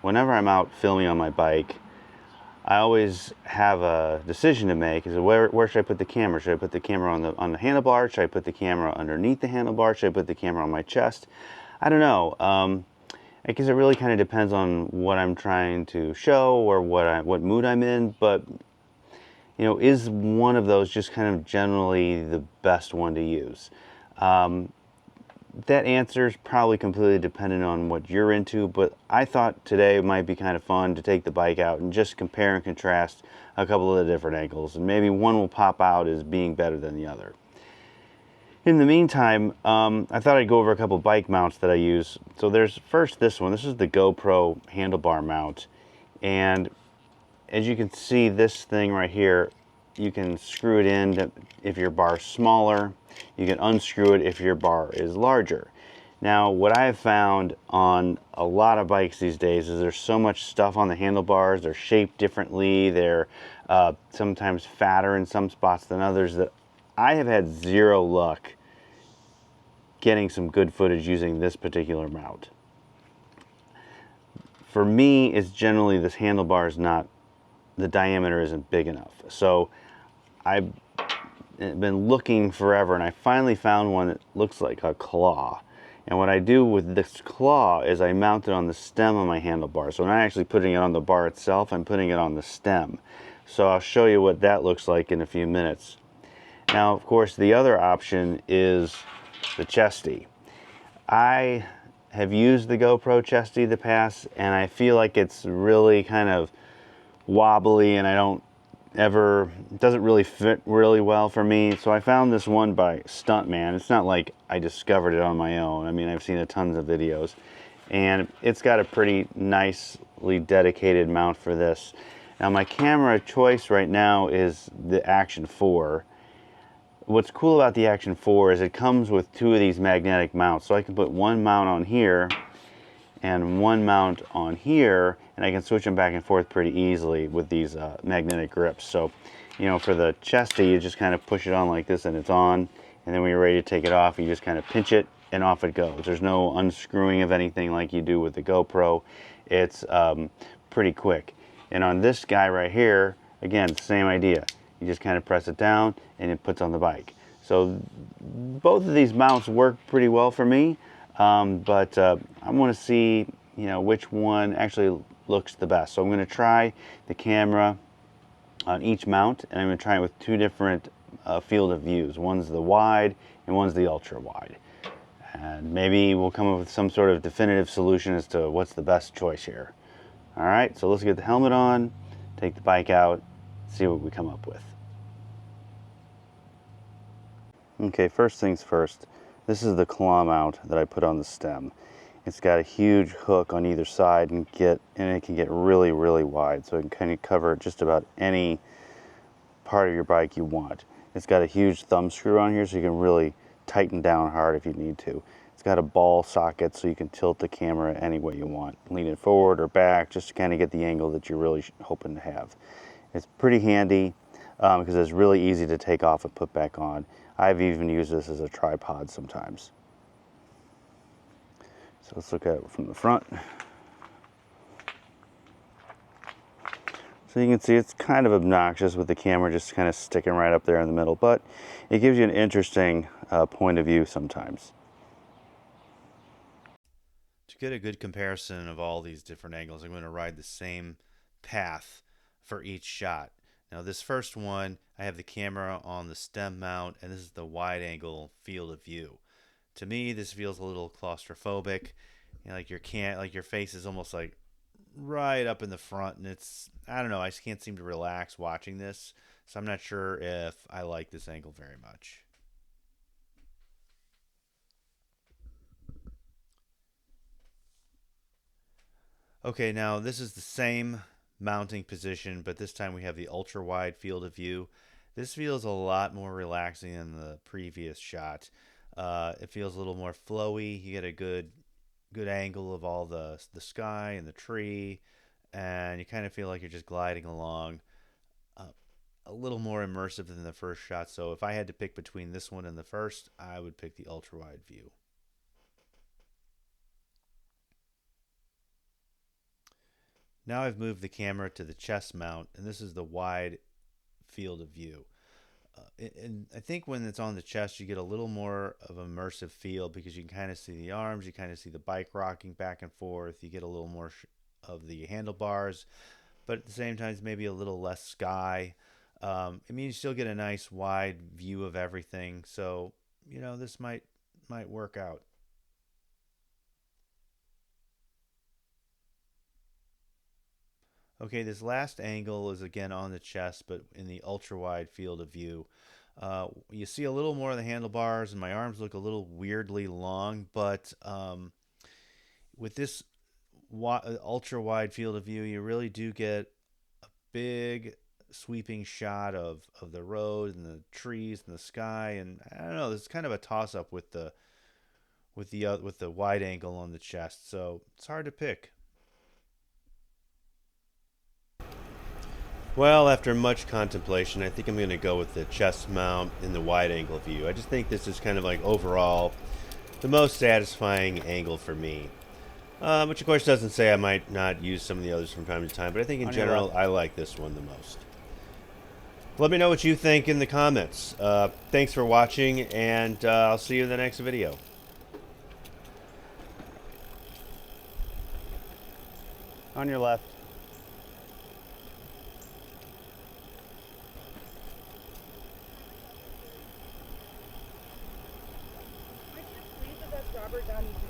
whenever I'm out filming on my bike, I always have a decision to make. Is where should I put the camera? Should I put the camera on the handlebar? Should I put the camera underneath the handlebar? Should I put the camera on my chest? I don't know. I guess it really kind of depends on what I'm trying to show or what mood I'm in. But you know, is one of those just kind of generally the best one to use? That answer is probably completely dependent on what you're into, but I thought today it might be kind of fun to take the bike out and just compare and contrast a couple of the different angles, and maybe one will pop out as being better than the other. In the meantime, I thought I'd go over a couple bike mounts that I use. So there's first this one. This is the GoPro handlebar mount, and as you can see, this thing right here, you can screw it in if your bar is smaller. You can unscrew it if your bar is larger. Now, what I have found on a lot of bikes these days is there's so much stuff on the handlebars. They're shaped differently. They're sometimes fatter in some spots than others, that I have had zero luck getting some good footage using this particular mount. For me, it's generally this handlebar is not, the diameter isn't big enough. So I've been looking forever, and I finally found one that looks like a claw. And what I do with this claw is I mount it on the stem of my handlebar. So I'm not actually putting it on the bar itself, I'm putting it on the stem. So I'll show you what that looks like in a few minutes. Now, of course, the other option is the chesty. I have used the GoPro chesty in the past, and I feel like it's really kind of wobbly, and it doesn't really fit really well for me. So I found this one by Stuntman. It's not like I discovered it on my own. I mean, I've seen a tons of videos, and it's got a pretty nicely dedicated mount for this. Now, my camera choice right now is the Action 4. What's cool about the Action 4 is it comes with two of these magnetic mounts. So I can put one mount on here and one mount on here, and I can switch them back and forth pretty easily with these magnetic grips. So, you know, for the chesty, you just kind of push it on like this and it's on, and then when you're ready to take it off, you just kind of pinch it and off it goes. There's no unscrewing of anything like you do with the GoPro. It's pretty quick. And on this guy right here, again, same idea. You just kind of press it down and it puts on the bike. So both of these mounts work pretty well for me, but I want to see, you know, which one actually looks the best. So I'm going to try the camera on each mount, and I'm going to try it with two different field of views. One's the wide and one's the ultra wide. And maybe we'll come up with some sort of definitive solution as to what's the best choice here. All right, so let's get the helmet on, take the bike out, see what we come up with. Okay, first things first, this is the claw mount that I put on the stem. It's got a huge hook on either side, and it can get really, really wide, so it can kind of cover just about any part of your bike you want. It's got a huge thumb screw on here, so you can really tighten down hard if you need to. It's got a ball socket, so you can tilt the camera any way you want. Lean it forward or back, just to kind of get the angle that you're really hoping to have. It's pretty handy because it's really easy to take off and put back on. I've even used this as a tripod sometimes. So let's look at it from the front. So you can see it's kind of obnoxious with the camera just kind of sticking right up there in the middle, but it gives you an interesting point of view sometimes. To get a good comparison of all these different angles, I'm going to ride the same path for each shot. Now this first one, I have the camera on the stem mount, and this is the wide angle field of view. To me, this feels a little claustrophobic. You know, like your face is almost like right up in the front, and I don't know, I just can't seem to relax watching this. So I'm not sure if I like this angle very much. Okay, now this is the same mounting position, but this time we have the ultra wide field of view. This feels a lot more relaxing than the previous shot. It feels a little more flowy. You get a good angle of all the sky and the tree, and you kind of feel like you're just gliding along. Uh, a little more immersive than the first shot. So if I had to pick between this one and the first, I would pick the ultra wide view. Now I've moved the camera to the chest mount, and this is the wide field of view. And I think when it's on the chest, you get a little more of immersive feel because you can kind of see the arms, you kind of see the bike rocking back and forth, you get a little more of the handlebars, but at the same time, it's maybe a little less sky. I mean, you still get a nice wide view of everything, so you know this might work out. Okay, this last angle is again on the chest, but in the ultra wide field of view. You see a little more of the handlebars, and my arms look a little weirdly long, but with this ultra wide field of view, you really do get a big sweeping shot of the road and the trees and the sky. And I don't know, it's kind of a toss up with the wide angle on the chest, so it's hard to pick. Well, after much contemplation, I think I'm going to go with the chest mount in the wide angle view. I just think this is kind of like overall the most satisfying angle for me. Which of course doesn't say I might not use some of the others from time to time, but I think in general I like this one the most. Let me know what you think in the comments. Thanks for watching, and I'll see you in the next video. On your left. I can't believe that that's Robert Downey Jr.